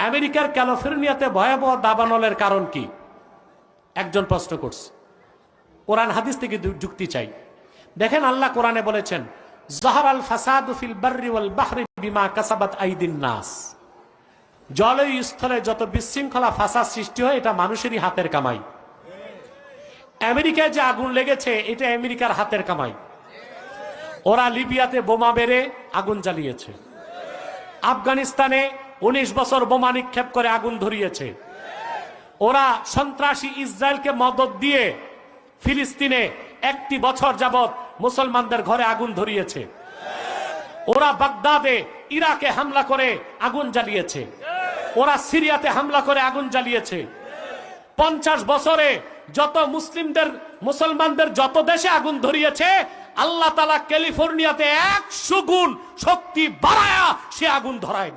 আমেরিকার ক্যালিফোর্নিয়াতে ভয়াবহ দাবানলের কারণ কি? একজন প্রশ্ন করছে। কোরআন হাদিস থেকে যুক্তি চাই। দেখেন, আল্লাহ কোরআনে বলেছেন, যাহারাল ফাসাদু ফিল বাররি ওয়াল বাহরি বিমা কাসাবাত আইদিন নাস। জলে স্থলে যত বিশৃঙ্খলা ফাসাদ সৃষ্টি হয়, এটা মানুষেরই হাতের কামাই। আমেরিকায় যে আগুন লেগেছে, এটা আমেরিকার হাতের কামাই। ওরা লিবিয়াতে বোমা বেড়ে আগুন জ্বালিয়েছে। আফগানিস্তানে 19 বছর বোমা নিক্ষেপ করে আগুন ধরিয়েছে। ওরা সন্ত্রাসী ইসরায়েলকে মদদ দিয়ে ফিলিস্তিনে 1 বছর যাবত মুসলমানদের ঘরে আগুন ধরিয়েছে। ওরা বাগদাদে, ইরাকে হামলা করে আগুন জ্বালিয়েছে। ওরা সিরিয়াতে হামলা করে আগুন জ্বালিয়েছে। 50 বছরে যত মুসলমানদের যত দেশে আগুন ধরিয়েছে, আল্লাহ তাআলা ক্যালিফোর্নিয়াতে 100 গুণ শক্তি বাড়ায়া সে আগুন ধরায়।